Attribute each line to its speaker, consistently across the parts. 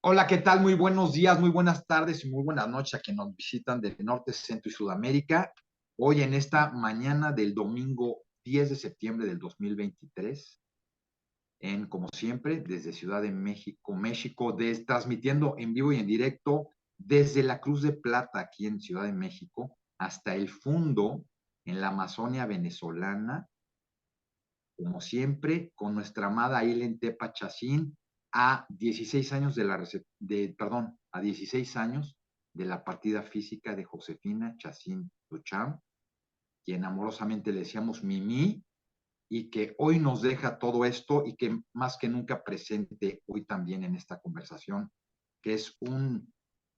Speaker 1: Hola, ¿qué tal? Muy buenos días, muy buenas tardes y muy buenas noches a quienes nos visitan del norte, centro y Sudamérica. Hoy en esta mañana del domingo 10 de septiembre del 2023, como siempre, desde Ciudad de México, México, transmitiendo en vivo y en directo desde la Cruz de Plata aquí en Ciudad de México hasta el Fundo en la Amazonia venezolana, como siempre, con nuestra amada Ilen Tepa Chacín, a 16 años a 16 años de la partida física de Josefina Chacín Duchamp, quien amorosamente le decíamos Mimi, y que hoy nos deja todo esto y que más que nunca presente hoy también en esta conversación, que es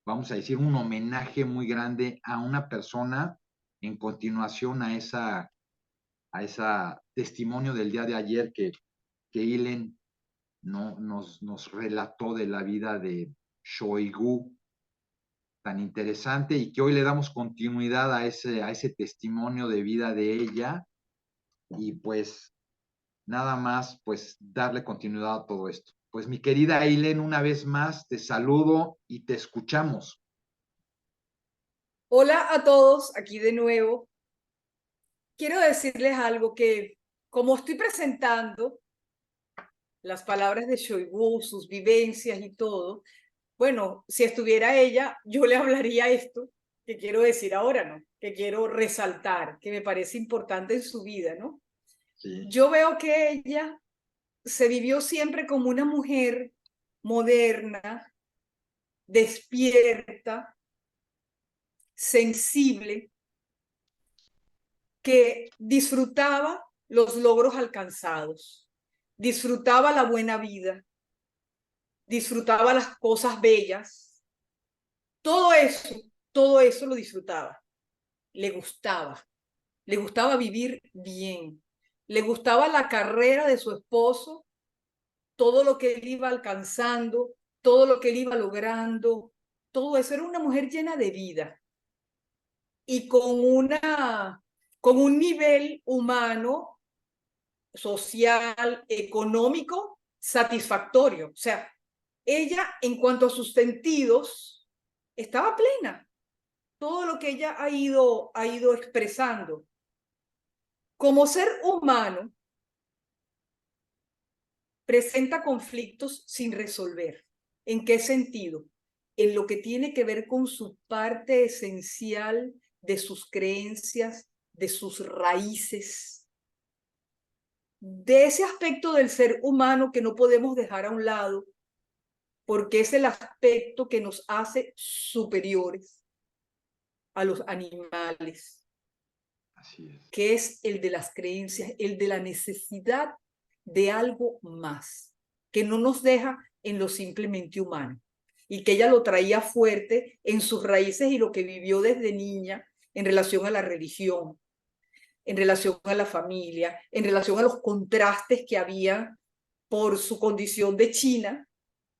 Speaker 1: vamos a decir, un homenaje muy grande a una persona en continuación a esa testimonio del día de ayer que Ilen no, nos relató de la vida de Shoigu, tan interesante, y que hoy le damos continuidad a ese testimonio de vida de ella, y pues nada más, pues darle continuidad a todo esto. Pues mi querida Ilen, una vez más te saludo y te escuchamos.
Speaker 2: Hola a todos, aquí de nuevo. Quiero decirles algo que, como estoy presentando las palabras de Shoigu, sus vivencias y todo, bueno, si estuviera ella, yo le hablaría esto que quiero decir ahora, ¿no? Que quiero resaltar, que me parece importante en su vida, ¿no?
Speaker 1: Sí,
Speaker 2: Yo veo que ella se vivió siempre como una mujer moderna, despierta, sensible, que disfrutaba los logros alcanzados, disfrutaba la buena vida, disfrutaba las cosas bellas, todo eso, todo eso lo disfrutaba, le le gustaba vivir bien, le gustaba la carrera de su esposo, todo lo que él iba alcanzando, todo lo que él iba logrando, todo eso. Era una mujer llena de vida y con un nivel humano, social, económico, satisfactorio. O sea, ella en cuanto a sus sentidos estaba plena. Todo lo que ella ha ido expresando. Como ser humano, presenta conflictos sin resolver. ¿En qué sentido? En lo que tiene que ver con su parte esencial de sus creencias, de sus raíces, de ese aspecto del ser humano que no podemos dejar a un lado, porque es el aspecto que nos hace superiores a los animales,
Speaker 1: así es.
Speaker 2: que es el de las creencias, el de la necesidad de algo más, que no nos deja en lo simplemente humano, y que ella lo traía fuerte en sus raíces y lo que vivió desde niña en relación a la religión, en relación a la familia, en relación a los contrastes que había por su condición de china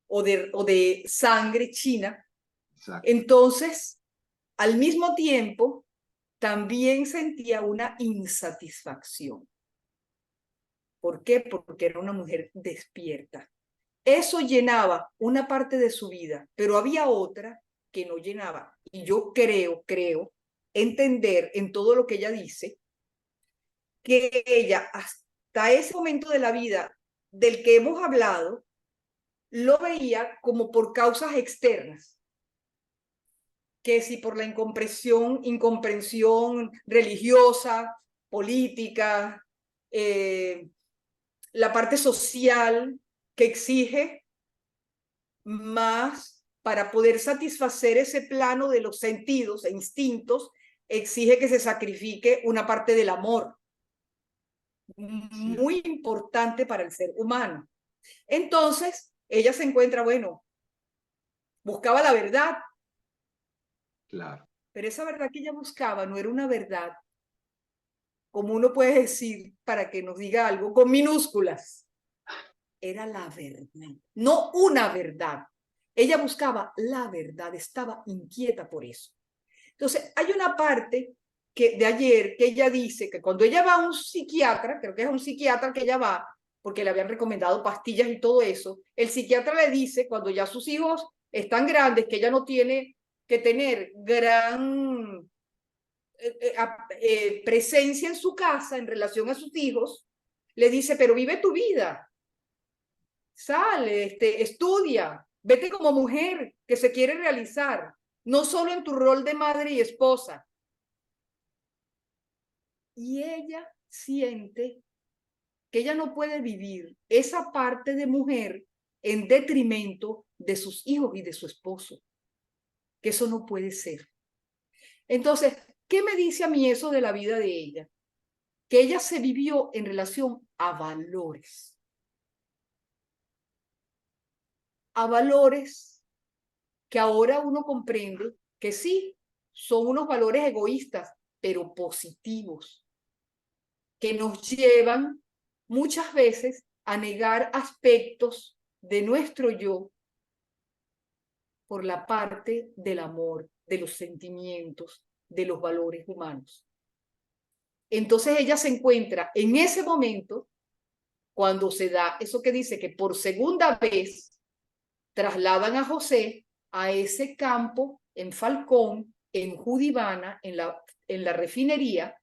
Speaker 2: o de sangre china.
Speaker 1: Exacto.
Speaker 2: Entonces, al mismo tiempo, también sentía una insatisfacción. ¿Por qué? Porque era una mujer despierta. Eso llenaba una parte de su vida, pero había otra que no llenaba. Y yo creo entender en todo lo que ella dice, que ella hasta ese momento de la vida del que hemos hablado, lo veía como por causas externas, que si por la incomprensión religiosa, política, la parte social que exige más para poder satisfacer ese plano de los sentidos e instintos, exige que se sacrifique una parte del amor,
Speaker 1: Así es.
Speaker 2: muy importante para el ser humano. Entonces, ella se encuentra, bueno, buscaba la verdad,
Speaker 1: Claro.
Speaker 2: pero esa verdad que ella buscaba no era una verdad, como uno puede decir, para que nos diga algo, con minúsculas. Era la verdad, no una verdad. Ella buscaba la verdad, estaba inquieta por eso. Entonces, hay una parte de ayer que ella dice que cuando ella va a un psiquiatra, creo que es un psiquiatra que ella va, porque le habían recomendado pastillas y todo eso, el psiquiatra le dice, cuando ya sus hijos están grandes, que ella no tiene que tener gran presencia en su casa en relación a sus hijos, le dice, pero vive tu vida, sale, estudia, vete como mujer que se quiere realizar, no solo en tu rol de madre y esposa. Y ella siente que ella no puede vivir esa parte de mujer en detrimento de sus hijos y de su esposo, que eso no puede ser. Entonces, ¿qué me dice a mí eso de la vida de ella? Que ella se vivió en relación a valores que ahora uno comprende que sí, son unos valores egoístas, pero positivos, que nos llevan muchas veces a negar aspectos de nuestro yo por la parte del amor, de los sentimientos, de los valores humanos. Entonces ella se encuentra en ese momento, cuando se da eso que dice que por segunda vez trasladan a José a ese campo en Falcón, en Judibana, en la refinería,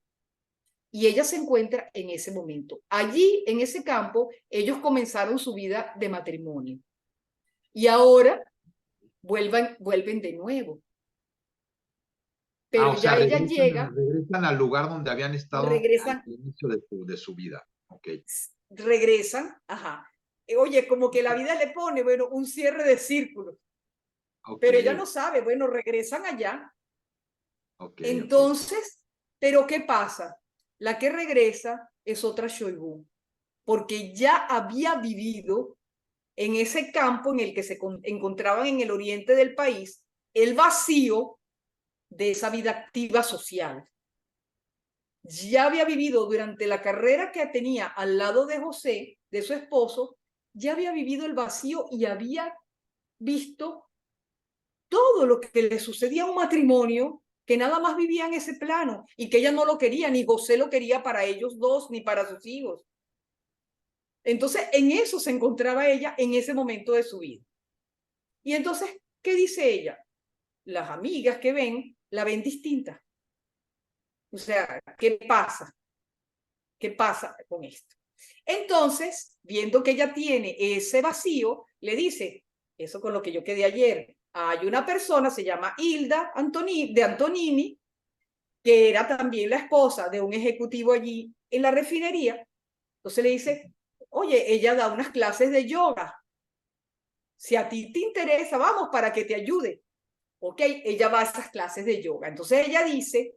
Speaker 2: y ella se encuentra en ese momento. Allí, en ese campo, ellos comenzaron su vida de matrimonio. Y ahora vuelven de nuevo. Pero
Speaker 1: O sea,
Speaker 2: ya ella llega,
Speaker 1: regresan al lugar donde habían estado al
Speaker 2: regresan,
Speaker 1: inicio de su vida. Okay.
Speaker 2: regresan, ajá. Oye, como que la vida le pone, bueno, un cierre de círculo. Pero ella no sabe, bueno, regresan allá. Entonces, ¿pero qué pasa? La que regresa es otra Shoigu, porque ya había vivido en ese campo en el que se encontraban en el oriente del país el vacío de esa vida activa social. Ya había vivido durante la carrera que tenía al lado de José, de su esposo, ya había vivido el vacío y había visto todo lo que le sucedía a un matrimonio que nada más vivía en ese plano y que ella no lo quería, ni José lo quería para ellos dos, ni para sus hijos. Entonces, en eso se encontraba ella en ese momento de su vida. Y entonces, ¿qué dice ella? Las amigas que ven, la ven distinta. O sea, ¿qué pasa? ¿Qué pasa con esto? Entonces, viendo que ella tiene ese vacío, le dice, eso con lo que yo quedé ayer, hay una persona, se llama Hilda de Antonini, que era también la esposa de un ejecutivo allí en la refinería. Entonces le dice, oye, ella da unas clases de yoga. Si a ti te interesa, vamos para que te ayude. Ok, ella va a esas clases de yoga. Entonces ella dice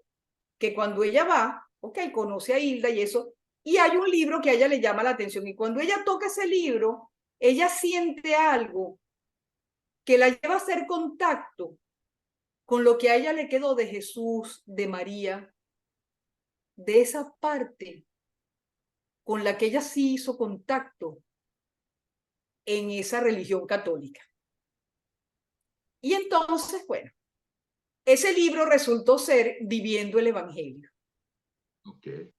Speaker 2: que cuando ella va, ok, conoce a Hilda y eso, y hay un libro que a ella le llama la atención. Y cuando ella toca ese libro, ella siente algo que la lleva a hacer contacto con lo que a ella le quedó de Jesús, de María, de esa parte con la que ella sí hizo contacto en esa religión católica. Y entonces, bueno, ese libro resultó ser Viviendo el Evangelio.
Speaker 1: Okay.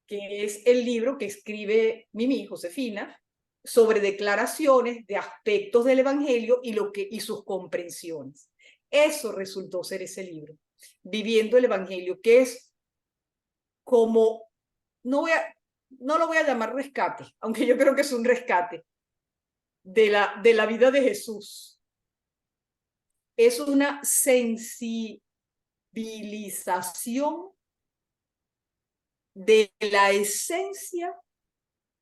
Speaker 2: Que es el libro que escribe Mimi, Josefina, sobre declaraciones de aspectos del Evangelio y sus comprensiones. Eso resultó ser ese libro, Viviendo el Evangelio, que es como, no lo voy a llamar rescate, aunque yo creo que es un rescate de la vida de Jesús. Es una sensibilización de la esencia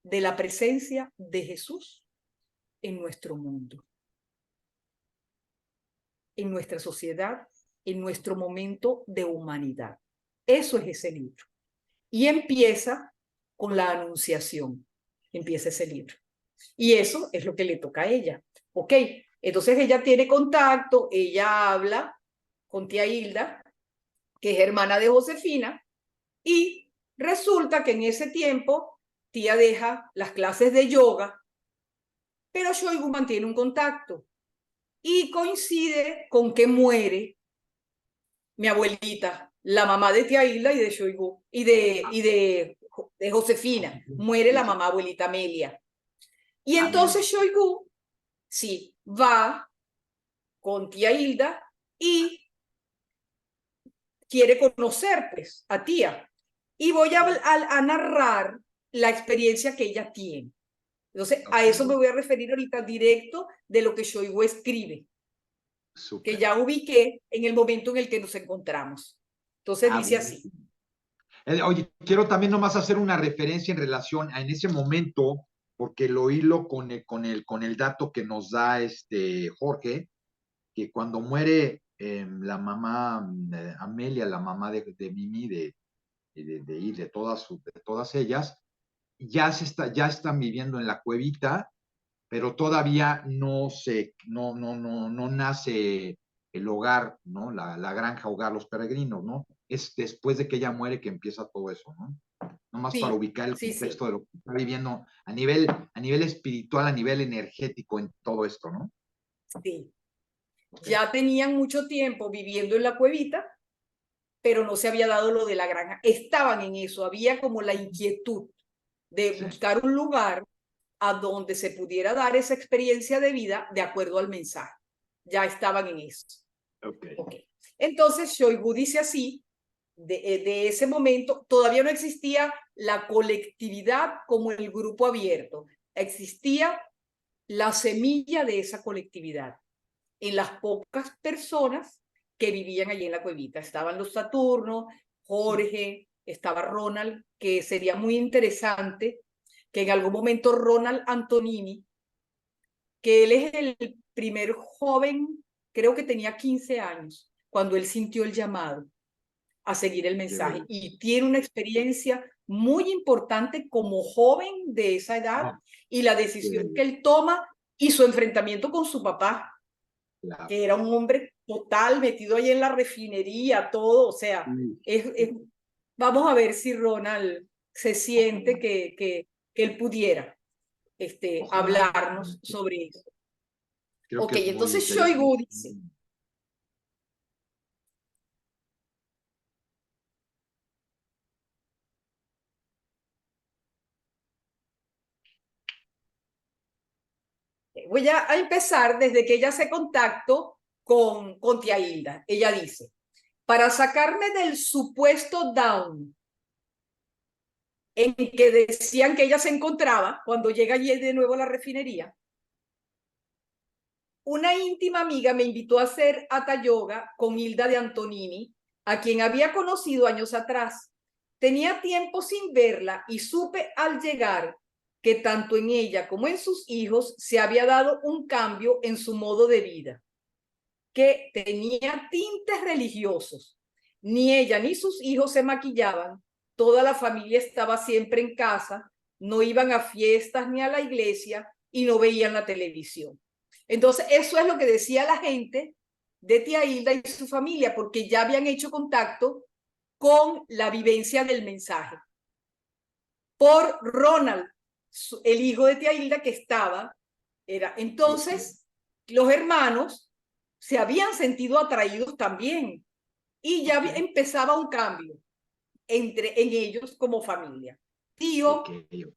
Speaker 2: de la presencia de Jesús en nuestro mundo, en nuestra sociedad, en nuestro momento de humanidad. Eso es ese libro. Y empieza con la anunciación. Empieza ese libro. Y eso es lo que le toca a ella. Ok, entonces ella tiene contacto, ella habla con tía Hilda, que es hermana de Josefina, y resulta que en ese tiempo tía deja las clases de yoga, pero Shoigu mantiene un contacto y coincide con que muere mi abuelita, la mamá de tía Hilda y de Shoigu y de de Josefina, muere la mamá abuelita Amelia. Y entonces Shoigu, sí, va con tía Hilda y quiere conocer, pues, a tía. Y voy a narrar la experiencia que ella tiene. Entonces, a eso me voy a referir ahorita directo de lo que Shoigu escribe, que ya ubiqué en el momento en el que nos encontramos. Entonces dice así.
Speaker 1: Oye, quiero también nomás hacer una referencia en relación a en ese momento, porque lo hilo con el dato que nos da Jorge, que cuando muere la mamá Amelia, la mamá de Mimi, de todas ellas, ya están viviendo en la cuevita, pero todavía no nace el hogar, ¿no? La granja hogar, los peregrinos, ¿no? Es después de que ella muere que empieza todo eso, ¿no? Nomás para ubicar el contexto de lo que está viviendo a nivel espiritual, a nivel energético en todo esto, ¿no?
Speaker 2: Sí. Ya tenían mucho tiempo viviendo en la cuevita, pero no se había dado lo de la granja. Estaban en eso, había como la inquietud de buscar un lugar a donde se pudiera dar esa experiencia de vida de acuerdo al mensaje. Ya estaban en eso. Okay. Entonces Shoigu dice así, de ese momento todavía no existía la colectividad como el grupo abierto, existía la semilla de esa colectividad en las pocas personas que vivían allí en la cuevita. Estaban los Saturno, Jorge, estaba Ronald, que sería muy interesante que en algún momento Ronald Antonini, que él es el primer joven, creo que tenía 15 años, cuando él sintió el llamado a seguir el mensaje y tiene una experiencia muy importante como joven de esa edad y la decisión que él toma y su enfrentamiento con su papá, que era un hombre total, metido ahí en la refinería, todo, o sea, vamos a ver si Ronald se siente que él pudiera hablarnos sobre eso.
Speaker 1: Creo que
Speaker 2: entonces Shoigu dice, voy a empezar desde que ella se contactó con tía Hilda. Ella dice, para sacarme del supuesto down en que decían que ella se encontraba cuando llega allí de nuevo a la refinería, una íntima amiga me invitó a hacer hatha yoga con Hilda de Antonini, a quien había conocido años atrás. Tenía tiempo sin verla y supe al llegar que tanto en ella como en sus hijos se había dado un cambio en su modo de vida, que tenía tintes religiosos. Ni ella ni sus hijos se maquillaban, toda la familia estaba siempre en casa, no iban a fiestas ni a la iglesia y no veían la televisión. Entonces, eso es lo que decía la gente de tía Hilda y su familia, porque ya habían hecho contacto con la vivencia del mensaje. Por Ronald, el hijo de tía Hilda, que estaba, entonces, los hermanos se habían sentido atraídos también y ya empezaba un cambio en ellos como familia. Tío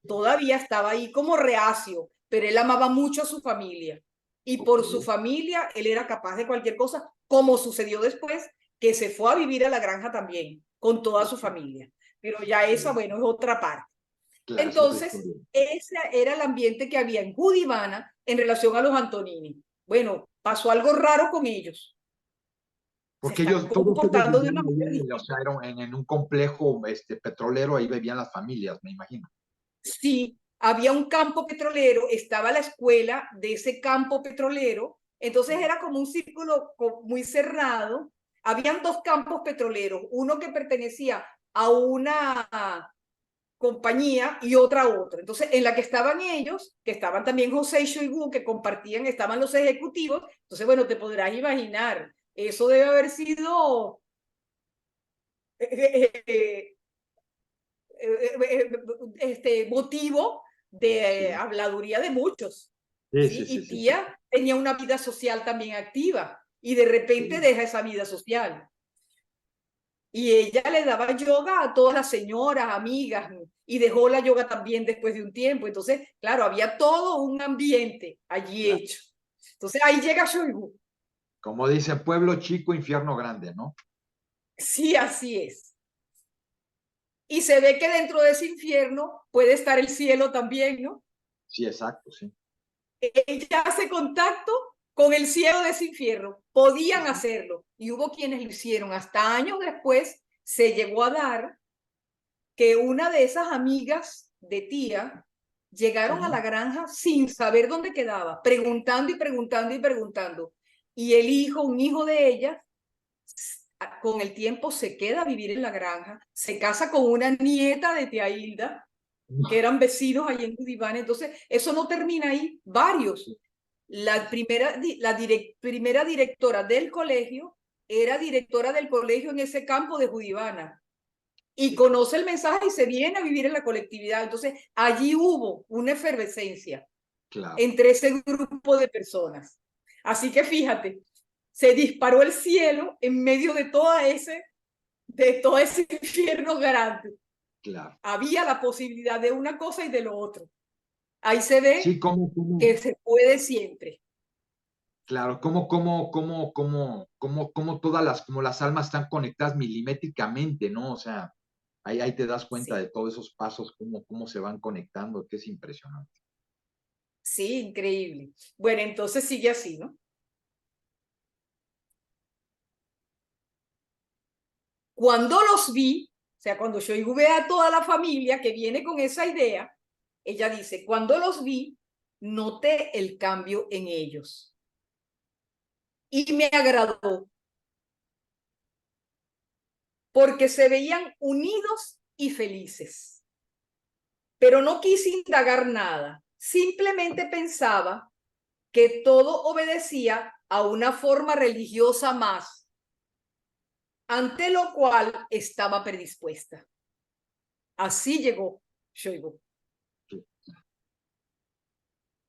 Speaker 2: todavía estaba ahí como reacio, pero él amaba mucho a su familia y por su familia él era capaz de cualquier cosa, como sucedió después, que se fue a vivir a la granja también con toda su familia. Pero ya esa, bueno, es otra parte. Claro, entonces, ese era el ambiente que había en Judivana en relación a los Antonini. Bueno, pasó algo raro con ellos.
Speaker 1: Porque ellos todos vivían de una o sea, en un complejo petrolero, ahí vivían las familias, me imagino.
Speaker 2: Sí, había un campo petrolero, estaba la escuela de ese campo petrolero, entonces era como un círculo muy cerrado. Habían dos campos petroleros, uno que pertenecía a una compañía y otra a otra. Entonces, en la que estaban ellos, que estaban también José y Shoigu, que compartían, estaban los ejecutivos. Entonces, bueno, te podrás imaginar, eso debe haber sido motivo de habladuría de muchos. Y tía tenía una vida social también activa y de repente deja esa vida social. Y ella le daba yoga a todas las señoras, amigas, y dejó la yoga también después de un tiempo. Entonces, claro, había todo un ambiente allí
Speaker 1: Claro.
Speaker 2: hecho. Entonces ahí llega Shoigu.
Speaker 1: Como dice, pueblo chico, infierno grande, ¿no?
Speaker 2: Sí, así es. Y se ve que dentro de ese infierno puede estar el cielo también, ¿no?
Speaker 1: Sí, exacto, sí.
Speaker 2: Ella hace contacto con el cielo de ese infierno. Podían
Speaker 1: Sí.
Speaker 2: hacerlo y hubo quienes lo hicieron. Hasta años después se llegó a dar que una de esas amigas de tía llegaron a la granja sin saber dónde quedaba, preguntando y preguntando y preguntando. Y el hijo, un hijo de ella, con el tiempo se queda a vivir en la granja, se casa con una nieta de tía Hilda, que eran vecinos allí en Judibana. Entonces, eso no termina ahí, varios. La primera directora del colegio era directora del colegio en ese campo de Judibana y conoce el mensaje y se viene a vivir en la colectividad. Entonces, allí hubo una efervescencia
Speaker 1: Claro.
Speaker 2: entre ese grupo de personas. Así que fíjate, se disparó el cielo en medio de todo ese infierno grande.
Speaker 1: Claro.
Speaker 2: Había la posibilidad de una cosa y de lo otro. Ahí se
Speaker 1: Sí,
Speaker 2: ve
Speaker 1: como,
Speaker 2: que se puede siempre.
Speaker 1: claro, como todas como las almas están conectadas milimétricamente, ¿no? O sea, ahí te das cuenta
Speaker 2: Sí,
Speaker 1: de todos esos pasos, cómo se van conectando, que es impresionante.
Speaker 2: sí, increíble. Bueno, entonces sigue así, ¿no? Cuando los vi, o sea, cuando yo ve a toda la familia que viene con esa idea, ella dice, cuando los vi, noté el cambio en ellos y me agradó porque se veían unidos y felices. Pero no quise indagar nada, simplemente pensaba que todo obedecía a una forma religiosa más, ante lo cual estaba predispuesta. Así llegó Shoigu.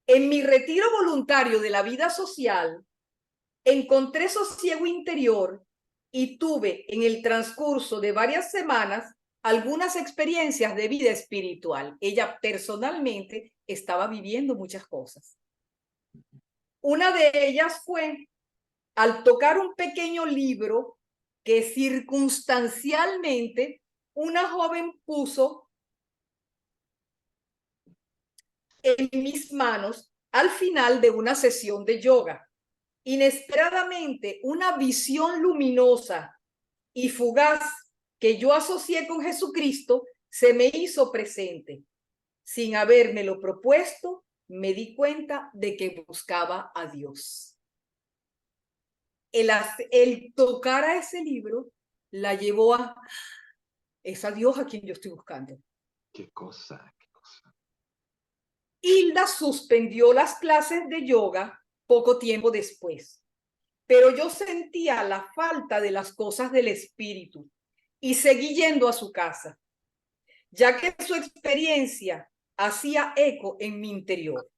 Speaker 2: En mi retiro voluntario de la vida social, encontré sosiego interior y tuve en el transcurso de varias semanas algunas experiencias de vida espiritual. Ella personalmente estaba viviendo muchas cosas. Una de ellas fue al tocar un pequeño libro que circunstancialmente una joven puso en mis manos al final de una sesión de yoga. Inesperadamente, una visión luminosa y fugaz que yo asocié con Jesucristo se me hizo presente. Sin habérmelo propuesto, me di cuenta de que buscaba a Dios. El tocar a ese libro la llevó a, es a Dios a quien yo estoy buscando.
Speaker 1: Qué cosa, qué cosa.
Speaker 2: Hilda suspendió las clases de yoga poco tiempo después, pero yo sentía la falta de las cosas del espíritu y seguí yendo a su casa, ya que su experiencia hacía eco en mi interior.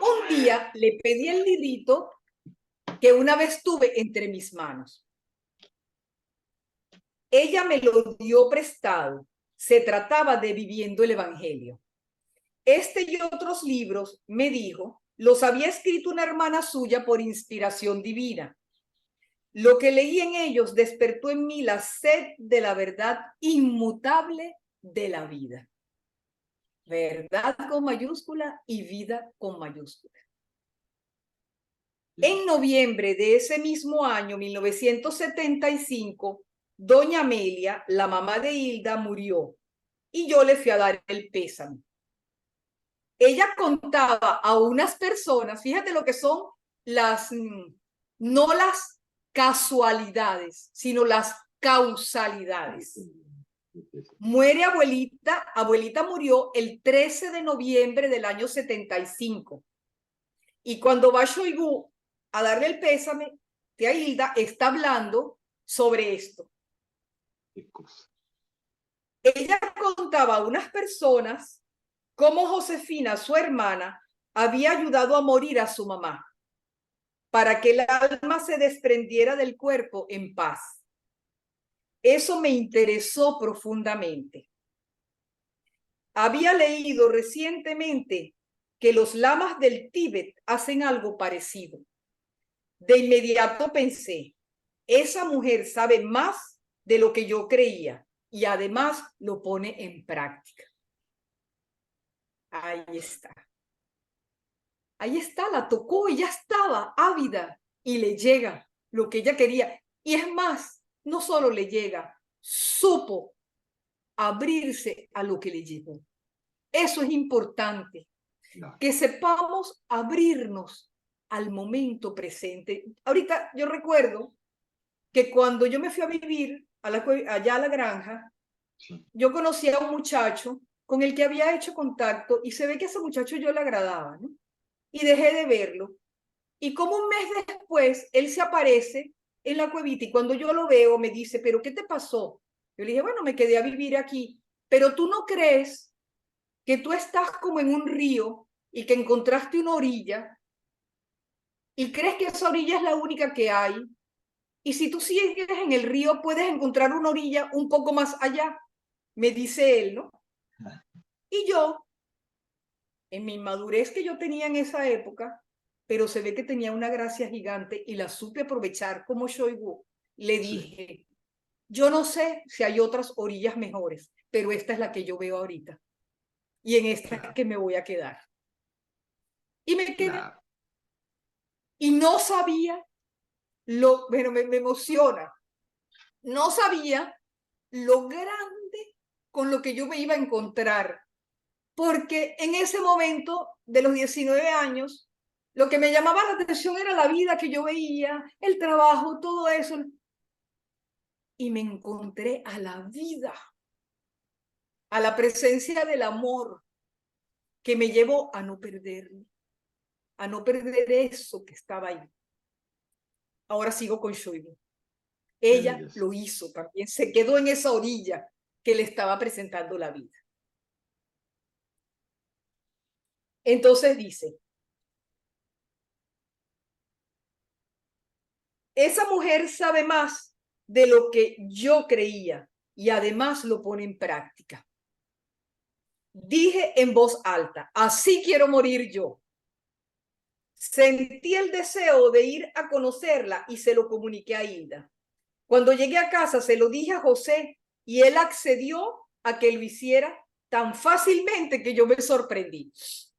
Speaker 2: Un día le pedí el librito que una vez tuve entre mis manos. Ella me lo dio prestado. Se trataba de Viviendo el Evangelio. Este y otros libros, me dijo, los había escrito una hermana suya por inspiración divina. Lo que leí en ellos despertó en mí la sed de la verdad inmutable de la vida. Verdad con mayúscula y vida con mayúscula. En noviembre de ese mismo año, 1975, doña Amelia, la mamá de Hilda, murió y yo le fui a dar el pésame. Ella contaba a unas personas, fíjate lo que son no las casualidades, sino las causalidades. Muere abuelita, abuelita murió el 13 de noviembre del año 75. Y cuando va Shoigu a darle el pésame, tía Hilda está hablando sobre esto.
Speaker 1: Qué cosa.
Speaker 2: Ella contaba a unas personas cómo Josefina, su hermana, había ayudado a morir a su mamá para que el alma se desprendiera del cuerpo en paz. Eso me interesó profundamente. Había leído recientemente que los lamas del Tíbet hacen algo parecido. De inmediato pensé, esa mujer sabe más de lo que yo creía y además lo pone en práctica. Ahí está. Ahí está, la tocó y ya estaba ávida y le llega lo que ella quería. Y es más, no solo le llega, supo abrirse a lo que le llegó. Eso es importante,
Speaker 1: Claro.
Speaker 2: que sepamos abrirnos al momento presente. Ahorita yo recuerdo que cuando yo me fui a vivir allá a la granja,
Speaker 1: Sí.
Speaker 2: yo conocí a un muchacho con el que había hecho contacto y se ve que a ese muchacho yo le agradaba, ¿no? Y dejé de verlo. Y como un mes después, él se aparece en la cuevita y cuando yo lo veo me dice, ¿pero qué te pasó? Yo le dije, bueno, me quedé a vivir aquí, pero tú no crees que tú estás como en un río y que encontraste una orilla y crees que esa orilla es la única que hay. Y si tú sigues en el río, puedes encontrar una orilla un poco más allá, me dice él, ¿no? Y yo, en mi inmadurez que yo tenía en esa época, pero se ve que tenía una gracia gigante y la supe aprovechar como Shoigu, le dije, yo no sé si hay otras orillas mejores, pero esta es la que yo veo ahorita. Y en esta es que me voy a quedar. Y me quedé.
Speaker 1: Claro.
Speaker 2: Y no sabía bueno, me emociona. No sabía lo grande con lo que yo me iba a encontrar, porque en ese momento de los 19 años, lo que me llamaba la atención era la vida que yo veía, el trabajo, todo eso. Y me encontré a la vida, a la presencia del amor que me llevó a no perderme, a no perder eso que estaba ahí. Ahora sigo con Shoigu.
Speaker 1: Qué
Speaker 2: Ella
Speaker 1: belleza.
Speaker 2: lo hizo también, se quedó en esa orilla que le estaba presentando la vida. Entonces dice, esa mujer sabe más de lo que yo creía y además lo pone en práctica. Dije en voz alta, así quiero morir yo. Sentí el deseo de ir a conocerla y se lo comuniqué a Hilda. Cuando llegué a casa se lo dije a José y él accedió a que lo hiciera tan fácilmente que yo me sorprendí.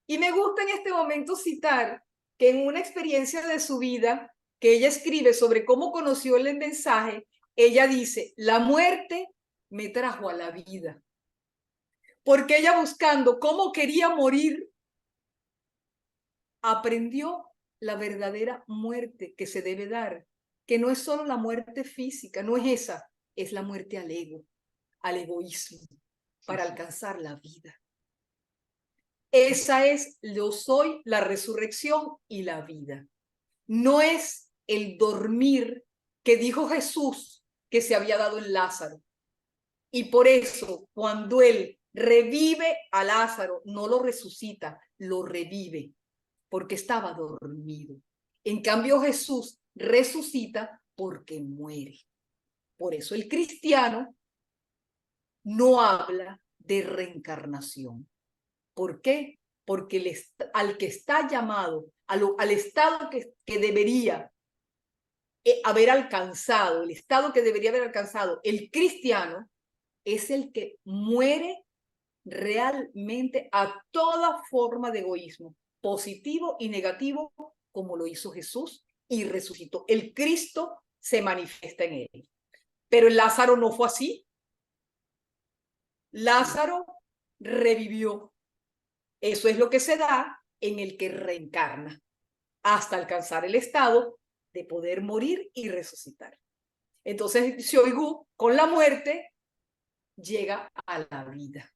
Speaker 2: Y me gusta en este momento citar que en una experiencia de su vida que ella escribe sobre cómo conoció el mensaje, ella dice, la muerte me trajo a la vida. Porque ella buscando cómo quería morir, aprendió la verdadera muerte que se debe dar, que no es solo la muerte física, no es esa, es la muerte al ego, al egoísmo, para alcanzar la vida. Esa es, yo soy la resurrección y la vida. No es el dormir que dijo Jesús que se había dado en Lázaro. Y por eso, cuando él revive a Lázaro, no lo resucita, lo revive, porque estaba dormido. En cambio, Jesús resucita porque muere. Por eso el cristiano no habla de reencarnación. ¿Por qué? Porque al que está llamado, al estado que debería haber alcanzado, el estado que debería haber alcanzado el cristiano, es el que muere realmente a toda forma de egoísmo, positivo y negativo, como lo hizo Jesús y resucitó. El Cristo se manifiesta en él. Pero el Lázaro no fue así. Lázaro revivió. Eso es lo que se da en el que reencarna, hasta alcanzar el estado de poder morir y resucitar. Entonces, Xiongnu, con la muerte, llega a la vida.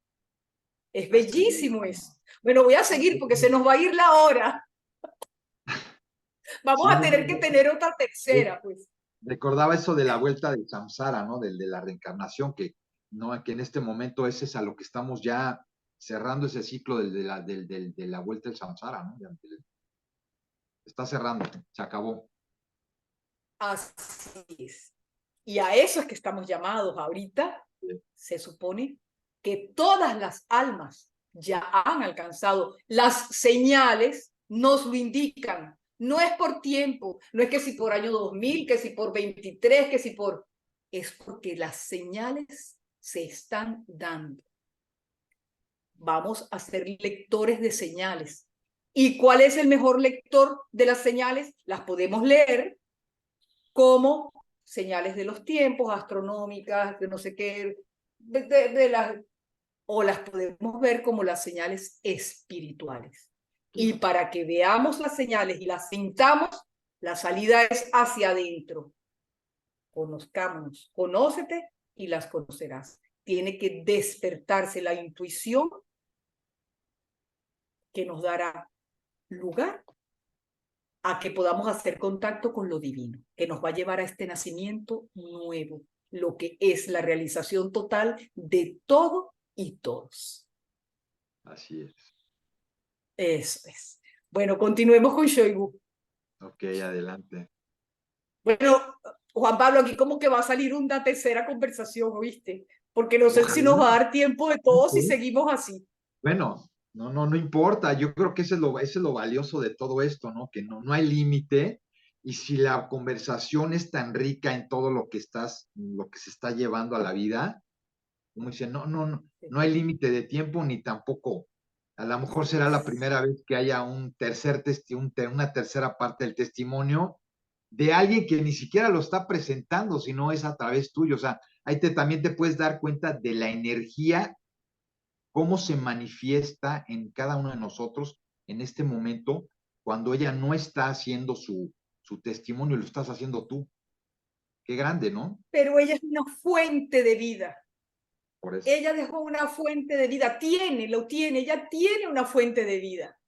Speaker 2: Es
Speaker 1: Así
Speaker 2: bellísimo eso. Bueno, voy a seguir porque se nos va a ir la hora. Vamos
Speaker 1: sí,
Speaker 2: a tener que tener otra tercera, pues.
Speaker 1: recordaba eso de la vuelta de Samsara, ¿no? De la reencarnación, ¿no? Que en este momento ese es a lo que estamos ya cerrando ese ciclo de la vuelta del Samsara, ¿no? Está cerrando, se acabó.
Speaker 2: Así es. Y a eso es que estamos llamados ahorita. Se supone que todas las almas ya han alcanzado. Las señales nos lo indican. No es por tiempo, no es que si por año 2000, que si por 23, que si por... Es porque las señales se están dando. Vamos a ser lectores de señales. ¿Y cuál es el mejor lector de las señales? Las podemos leer como señales de los tiempos, astronómicas, de no sé qué, o las podemos ver como las señales espirituales. Y para que veamos las señales y las sintamos, la salida es hacia adentro. Conozcámonos, conócete y las conocerás. Tiene que despertarse la intuición que nos dará lugar a que podamos hacer contacto con lo divino, que nos va a llevar a este nacimiento nuevo, lo que es la realización total de todo y todos.
Speaker 1: Así es.
Speaker 2: Eso es. Bueno, continuemos con Shoigu.
Speaker 1: Ok, adelante.
Speaker 2: Bueno, Juan Pablo, aquí como que va a salir una tercera conversación, ¿oíste? Porque no sé si nos
Speaker 1: Ojalá.
Speaker 2: va a dar tiempo de todo si seguimos así.
Speaker 1: Bueno, no importa. Yo creo que eso es lo valioso de todo esto, ¿no? Que no hay límite. Y si la conversación es tan rica en todo lo que se está llevando a la vida, como dice, no hay límite de tiempo ni tampoco. A lo mejor será la primera vez que haya una tercera parte del testimonio de alguien que ni siquiera lo está presentando, sino es a través tuyo. O sea, también te puedes dar cuenta de la energía, cómo se manifiesta en cada uno de nosotros en este momento, cuando ella no está haciendo su testimonio, lo estás haciendo tú. Qué grande, ¿no?
Speaker 2: Pero ella es una fuente de vida.
Speaker 1: Por eso.
Speaker 2: Ella dejó una fuente de vida, ella tiene una fuente de vida.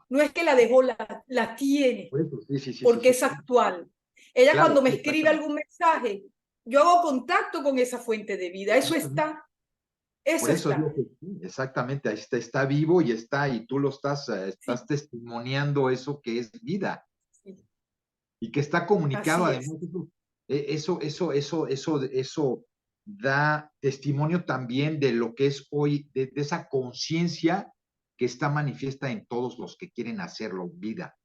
Speaker 2: No es que la dejó, la tiene,
Speaker 1: Por eso, sí,
Speaker 2: porque es actual. Ella
Speaker 1: claro,
Speaker 2: cuando me
Speaker 1: sí,
Speaker 2: escribe
Speaker 1: exactamente.
Speaker 2: algún mensaje, yo hago contacto con esa fuente de vida, eso
Speaker 1: Exactamente.
Speaker 2: está, eso
Speaker 1: Por eso es
Speaker 2: está.
Speaker 1: lo que sí, exactamente, ahí está vivo y tú lo
Speaker 2: Sí,
Speaker 1: estás testimoniando eso que es vida
Speaker 2: sí,
Speaker 1: y que está comunicado
Speaker 2: así es.
Speaker 1: además. Eso da testimonio también de lo que es hoy, de esa conciencia que está manifiesta en todos los que quieren hacerlo vida,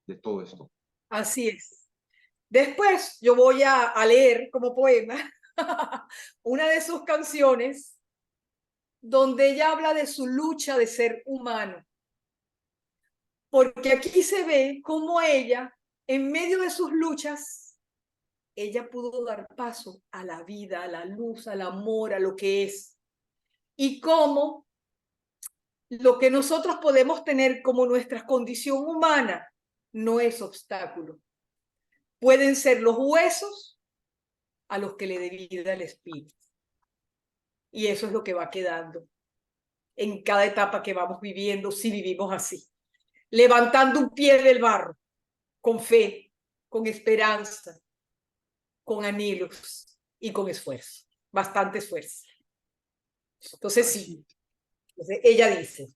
Speaker 1: de todo esto.
Speaker 2: Así es. Después yo voy a leer como poema una de sus canciones donde ella habla de su lucha de ser humano. Porque aquí se ve cómo ella, en medio de sus luchas, ella pudo dar paso a la vida, a la luz, al amor, a lo que es. Y cómo lo que nosotros podemos tener como nuestra condición humana no es obstáculo. Pueden ser los huesos a los que le dé vida el espíritu. Y eso es lo que va quedando en cada etapa que vamos viviendo, si vivimos así. Levantando un pie del barro, con fe, con esperanza, con anhelos y con esfuerzo, bastante esfuerzo. Entonces
Speaker 1: Así
Speaker 2: sí, entonces ella dice,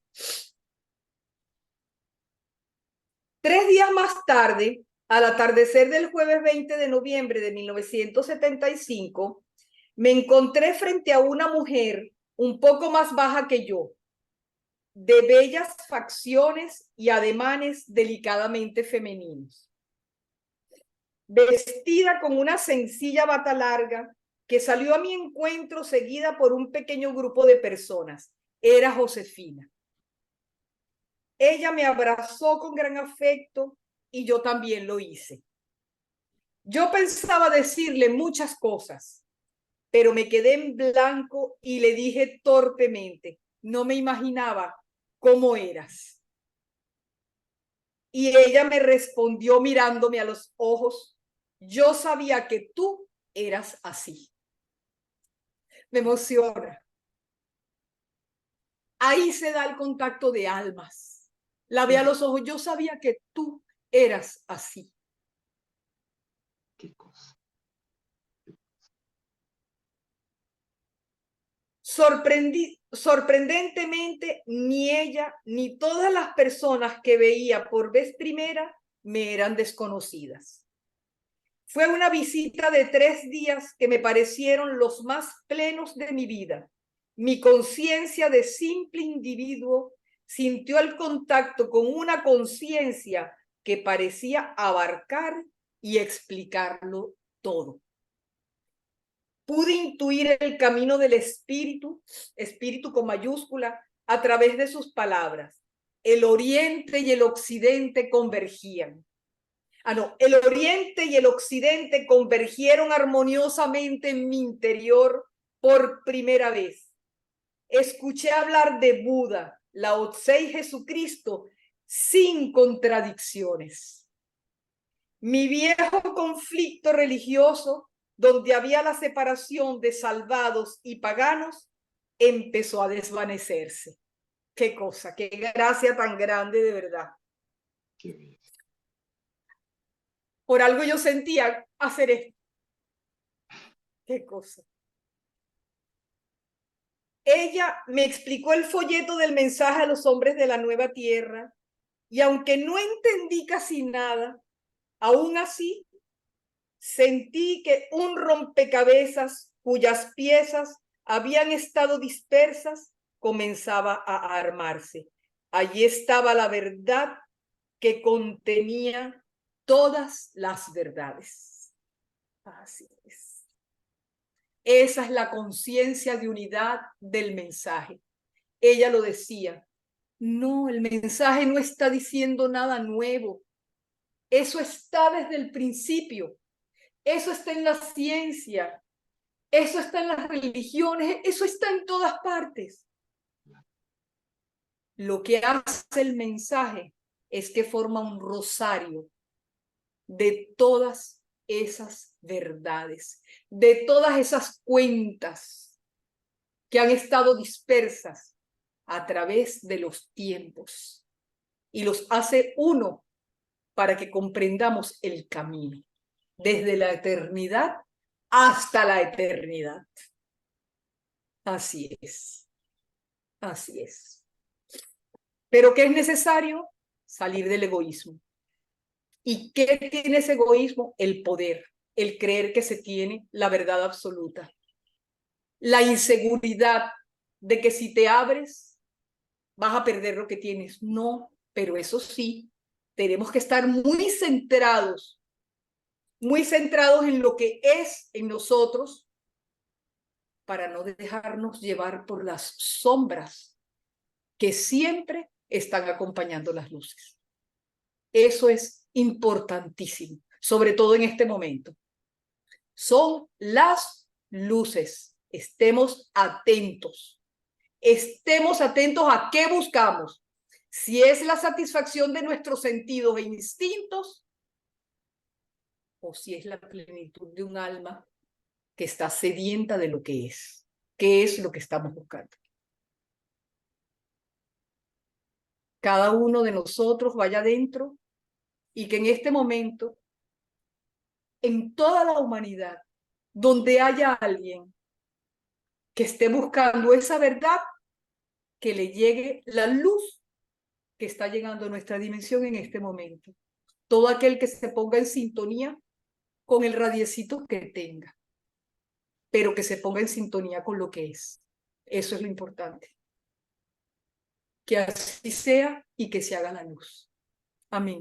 Speaker 2: 3 días más tarde, al atardecer del jueves 20 de noviembre de 1975, me encontré frente a una mujer un poco más baja que yo, de bellas facciones y ademanes delicadamente femeninos, vestida con una sencilla bata larga que salió a mi encuentro seguida por un pequeño grupo de personas. Era Josefina. Ella me abrazó con gran afecto y yo también lo hice. Yo pensaba decirle muchas cosas, pero me quedé en blanco y le dije torpemente, no me imaginaba cómo eras. Y ella me respondió mirándome a los ojos, yo sabía que tú eras así. Me emociona. Ahí se da el contacto de almas. La ve a los ojos, yo sabía que tú eras así.
Speaker 1: qué cosa.
Speaker 2: Sorprendentemente, ni ella ni todas las personas que veía por vez primera me eran desconocidas. Fue una visita de 3 días que me parecieron los más plenos de mi vida. Mi conciencia de simple individuo sintió el contacto con una conciencia que parecía abarcar y explicarlo todo. Pude intuir el camino del espíritu, espíritu con mayúscula, a través de sus palabras. El oriente y el occidente convergían. El oriente y el occidente convergieron armoniosamente en mi interior por primera vez. Escuché hablar de Buda, Lao Tse y Jesucristo sin contradicciones. Mi viejo conflicto religioso, donde había la separación de salvados y paganos, empezó a desvanecerse. Qué cosa, qué gracia tan grande, de verdad.
Speaker 1: Qué bien.
Speaker 2: Por algo yo sentía hacer esto. Qué cosa. Ella me explicó el folleto del mensaje a los hombres de la nueva tierra, y aunque no entendí casi nada, aún así sentí que un rompecabezas cuyas piezas habían estado dispersas comenzaba a armarse. Allí estaba la verdad que contenía todas las verdades. Así es. Esa es la conciencia de unidad del mensaje. Ella lo decía. No, el mensaje no está diciendo nada nuevo. Eso está desde el principio. Eso está en la ciencia. Eso está en las religiones. Eso está en todas partes. Lo que hace el mensaje es que forma un rosario de todas esas verdades, de todas esas cuentas que han estado dispersas a través de los tiempos, y los hace uno para que comprendamos el camino desde la eternidad hasta la eternidad. Así es, así es. Pero ¿qué es necesario? Salir del egoísmo. ¿Y qué tiene ese egoísmo? El poder, el creer que se tiene la verdad absoluta. La inseguridad de que si te abres vas a perder lo que tienes. No, pero eso sí, tenemos que estar muy centrados en lo que es en nosotros, para no dejarnos llevar por las sombras que siempre están acompañando las luces. Eso es importantísimo, sobre todo en este momento. Son las luces. Estemos atentos. Estemos atentos a qué buscamos. Si es la satisfacción de nuestros sentidos e instintos, o si es la plenitud de un alma que está sedienta de lo que es. ¿Qué es lo que estamos buscando? Cada uno de nosotros vaya adentro, y que en este momento, en toda la humanidad, donde haya alguien que esté buscando esa verdad, que le llegue la luz que está llegando a nuestra dimensión en este momento. Todo aquel que se ponga en sintonía con el radiecito que tenga, pero que se ponga en sintonía con lo que es. Eso es lo importante. Que así sea y que se haga la luz. Amén.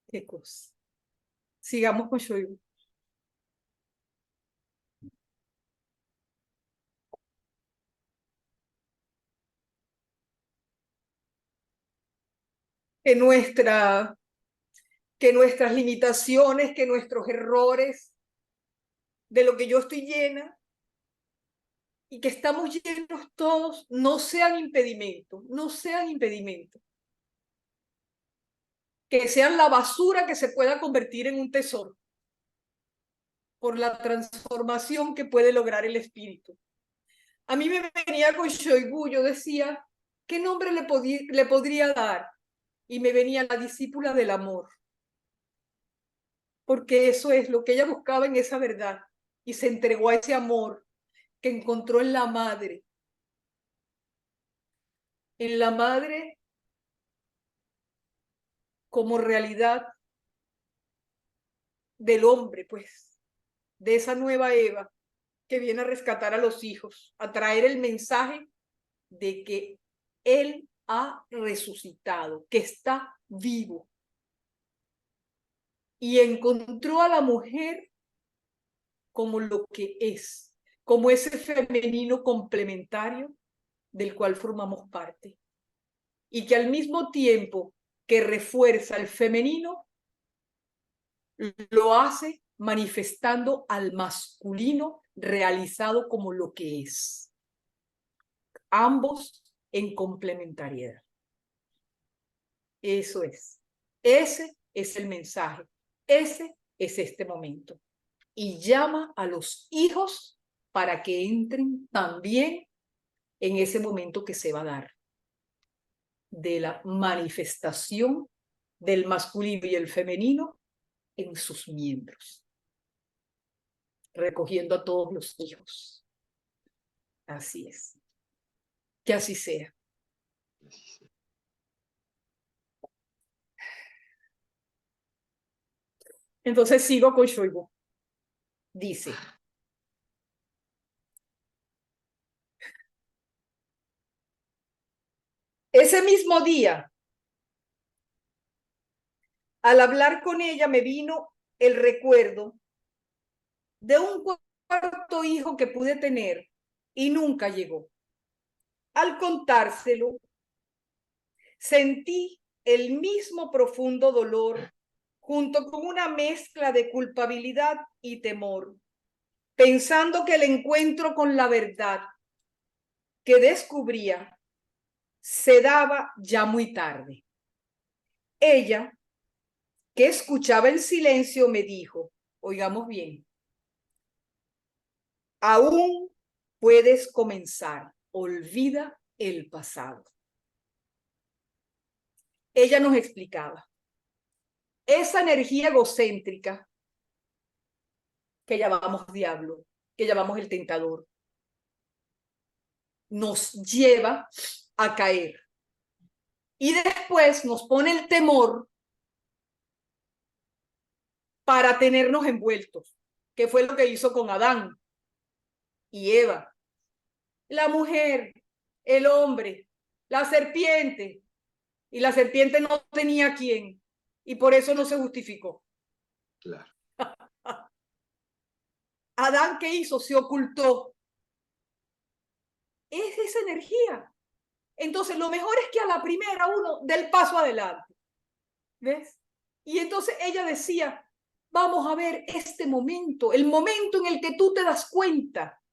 Speaker 2: Qué cosa. Sigamos con Shoigu. Que nuestras limitaciones, que nuestros errores, de lo que yo estoy llena y que estamos llenos todos, no sean impedimento, no sean impedimento. Que sean la basura que se pueda convertir en un tesoro por la transformación que puede lograr el espíritu. A mí me venía con Shoigu, yo decía, ¿qué nombre le podría dar? Y me venía la discípula del amor. Porque eso es lo que ella buscaba en esa verdad, y se entregó a ese amor que encontró en la madre. en la madre como realidad del hombre, pues, de esa nueva Eva que viene a rescatar a los hijos, a traer el mensaje de que Él ha resucitado, que está vivo. Y encontró a la mujer como lo que es, como ese femenino complementario del cual formamos parte. Y que al mismo tiempo que refuerza el femenino, lo hace manifestando al masculino realizado como lo que es. Ambos en complementariedad. Eso es. Ese es el mensaje. Ese es este momento. Y llama a los hijos para que entren también en ese momento que se va a dar de la manifestación del masculino y el femenino en sus miembros, recogiendo a todos los hijos. Así es. Que así sea. Entonces sigo con Shoigu. Dice, ese mismo día, al hablar con ella, me vino el recuerdo de un cuarto hijo que pude tener y nunca llegó. Al contárselo, sentí el mismo profundo dolor junto con una mezcla de culpabilidad y temor, pensando que el encuentro con la verdad que descubría se daba ya muy tarde. Ella, que escuchaba en silencio, me dijo, oigamos bien, aún puedes comenzar, olvida el pasado. Ella nos explicaba, esa energía egocéntrica que llamamos diablo, que llamamos el tentador, nos lleva a caer. Y después nos pone el temor para tenernos envueltos, que fue lo que hizo con Adán y Eva. La mujer, el hombre, la serpiente, y la serpiente no tenía quién, y por eso no se justificó.
Speaker 1: Claro.
Speaker 2: Adán, ¿qué hizo? Se ocultó. Es esa energía. Entonces, lo mejor es que a la primera uno dé el paso adelante. ¿Ves? Y entonces ella decía, vamos a ver este momento, el momento en el que tú te das cuenta.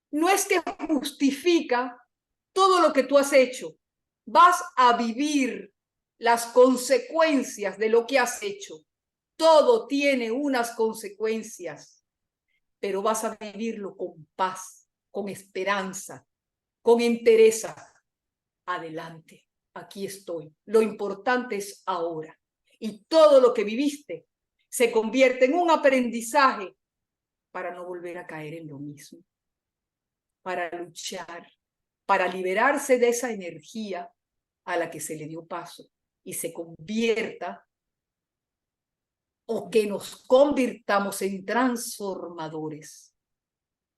Speaker 2: No es que justifica todo lo que tú has hecho. Vas a vivir las consecuencias de lo que has hecho. Todo tiene unas consecuencias, pero vas a vivirlo con paz, con esperanza, con entereza. Adelante, aquí estoy. Lo importante es ahora. Y todo lo que viviste se convierte en un aprendizaje para no volver a caer en lo mismo, para luchar, para liberarse de esa energía a la que se le dio paso y se convierta o que nos convirtamos en transformadores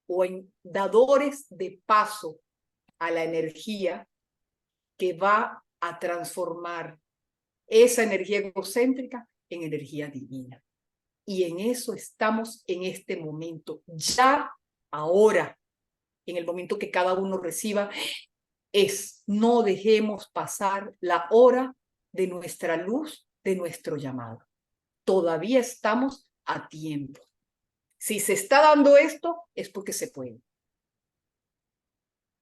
Speaker 2: o en dadores de paso a la energía que va a transformar esa energía egocéntrica en energía divina. Y en eso estamos en este momento, ya ahora, en el momento que cada uno reciba, es no dejemos pasar la hora de nuestra luz, de nuestro llamado. Todavía estamos a tiempo. Si se está dando esto, es porque se puede.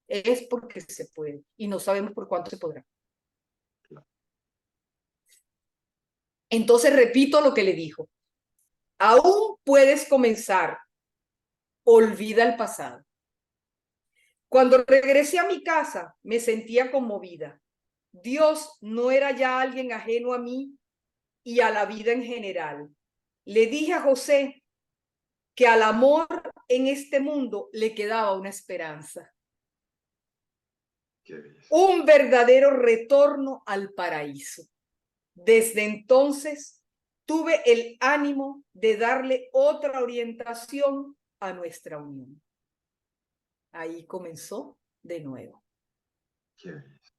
Speaker 2: Es porque se puede. Y no sabemos por cuánto se podrá. Entonces repito lo que le dijo. Aún puedes comenzar. Olvida el pasado. Cuando regresé a mi casa, me sentía conmovida. Dios no era ya alguien ajeno a mí y a la vida en general. Le dije a José que al amor en este mundo le quedaba una esperanza.
Speaker 1: Qué belleza.
Speaker 2: Un verdadero retorno al paraíso. Desde entonces tuve el ánimo de darle otra orientación a nuestra unión. Ahí comenzó de nuevo.
Speaker 1: Qué belleza.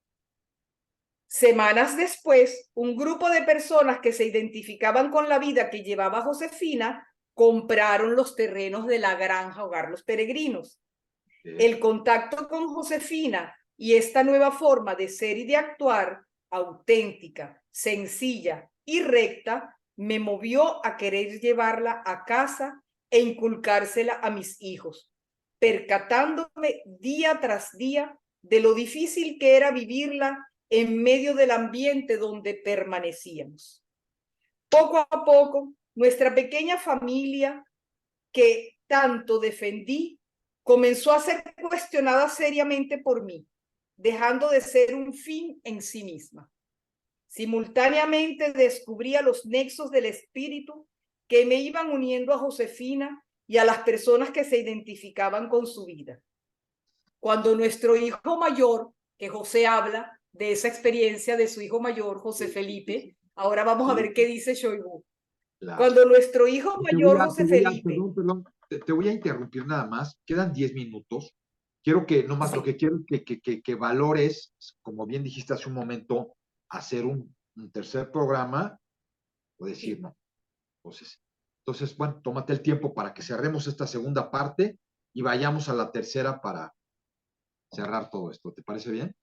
Speaker 2: Semanas después, un grupo de personas que se identificaban con la vida que llevaba Josefina compraron los terrenos de la granja Hogar Los Peregrinos. El contacto con Josefina y esta nueva forma de ser y de actuar, auténtica, sencilla y recta, me movió a querer llevarla a casa e inculcársela a mis hijos, percatándome día tras día de lo difícil que era vivirla en medio del ambiente donde permanecíamos. Poco a poco, nuestra pequeña familia que tanto defendí comenzó a ser cuestionada seriamente por mí, dejando de ser un fin en sí misma. Simultáneamente descubría los nexos del espíritu que me iban uniendo a Josefina y a las personas que se identificaban con su vida. Cuando nuestro hijo mayor, que José habla de esa experiencia de su hijo mayor, José Felipe, ahora vamos a ver qué dice Shoigu.
Speaker 1: Claro.
Speaker 2: Cuando nuestro hijo mayor, José Felipe...
Speaker 1: Perdón, te voy a interrumpir nada más. Quedan 10 minutos. Quiero que, nomás lo que quiero es que valores, como bien dijiste hace un momento, hacer un tercer programa o decir no. Entonces, bueno, tómate el tiempo para que cerremos esta segunda parte y vayamos a la tercera para cerrar todo esto. ¿Te parece bien?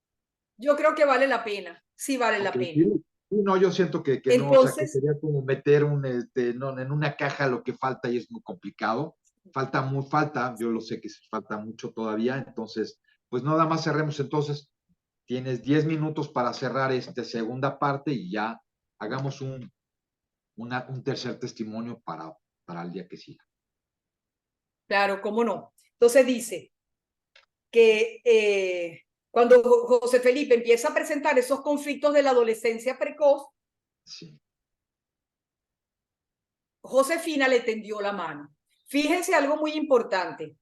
Speaker 2: Yo creo que vale la pena. Sí vale la pena.
Speaker 1: Sí. No, yo siento que no, o sea, que sería como meter no, en una caja lo que falta y es muy complicado. Falta, yo lo sé que falta mucho todavía, entonces, pues nada más cerremos entonces. Tienes 10 minutos para cerrar esta segunda parte y ya hagamos un tercer testimonio para el día que siga.
Speaker 2: Claro, cómo no. Entonces dice que cuando José Felipe empieza a presentar esos conflictos de la adolescencia precoz,
Speaker 1: sí.
Speaker 2: Josefina le tendió la mano. Fíjense algo muy importante.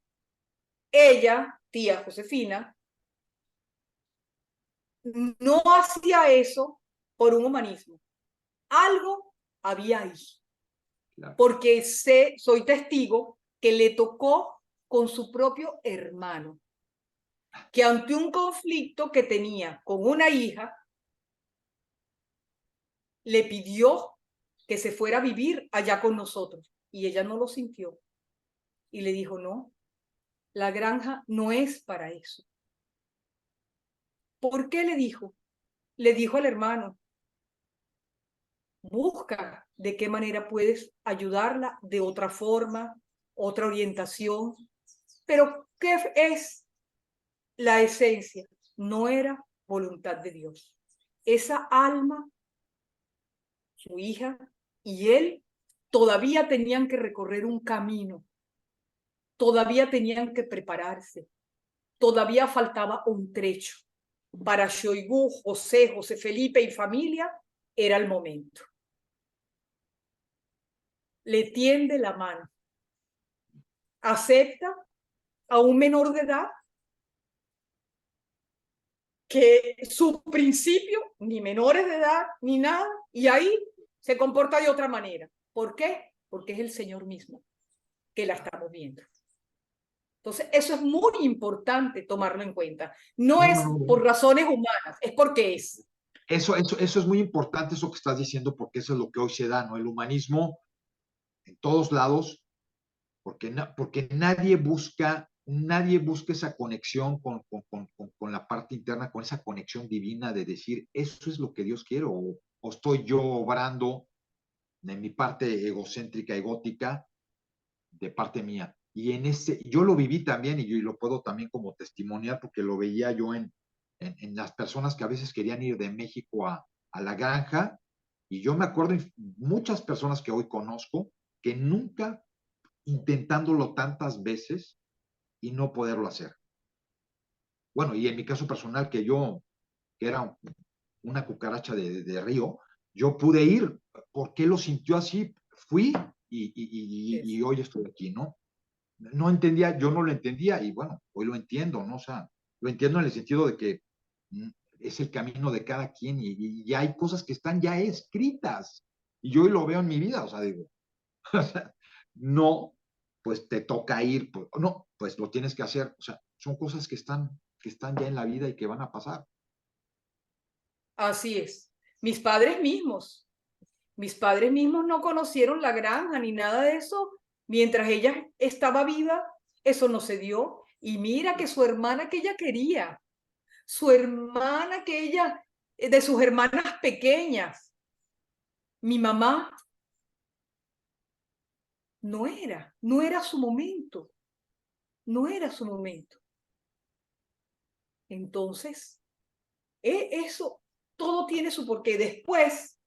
Speaker 2: Ella, tía Josefina, no hacía eso por un humanismo. Algo había ahí. Claro. Porque soy testigo que le tocó con su propio hermano, que ante un conflicto que tenía con una hija, le pidió que se fuera a vivir allá con nosotros y ella no lo sintió y le dijo, no, la granja no es para eso. ¿Por qué le dijo? Le dijo al hermano, busca de qué manera puedes ayudarla de otra forma, otra orientación. Pero ¿qué es la esencia? No era voluntad de Dios. Esa alma, su hija y él todavía tenían que recorrer un camino, todavía tenían que prepararse, todavía faltaba un trecho. Para Shoigu, José Felipe y familia, era el momento. Le tiende la mano. Acepta a un menor de edad que su principio, ni menores de edad, ni nada, y ahí se comporta de otra manera. ¿Por qué? Porque es el Señor mismo que la está moviendo. Entonces, eso es muy importante tomarlo en cuenta. No es por razones humanas, es porque es.
Speaker 1: Eso es muy importante, eso que estás diciendo, porque eso es lo que hoy se da, ¿no? El humanismo en todos lados, porque nadie busca esa conexión con la parte interna, con esa conexión divina de decir, eso es lo que Dios quiere, o estoy yo obrando de mi parte egocéntrica, egótica, de parte mía. Y yo lo viví también y yo lo puedo también como testimoniar porque lo veía yo en las personas que a veces querían ir de México a la granja y yo me acuerdo muchas personas que hoy conozco que nunca intentándolo tantas veces y no poderlo hacer. Bueno, y en mi caso personal que era una cucaracha de río, yo pude ir. ¿Por qué lo sintió así? Fui y hoy estoy aquí, ¿no? No entendía, yo no lo entendía y bueno, hoy lo entiendo, ¿no? O sea, lo entiendo en el sentido de que mm, es el camino de cada quien y ya hay cosas que están ya escritas. Y yo hoy lo veo en mi vida, o sea, digo, no, pues te toca ir, pues, no, pues lo tienes que hacer. O sea, son cosas que están ya en la vida y que van a pasar.
Speaker 2: Así es. Mis padres mismos, mis padres mismos no conocieron la granja ni nada de eso. Mientras ella estaba viva, eso no se dio. Y mira que su hermana que ella quería, su hermana que ella, de sus hermanas pequeñas, mi mamá, no era su momento, no era su momento. Entonces, eso, todo tiene su porqué. Después,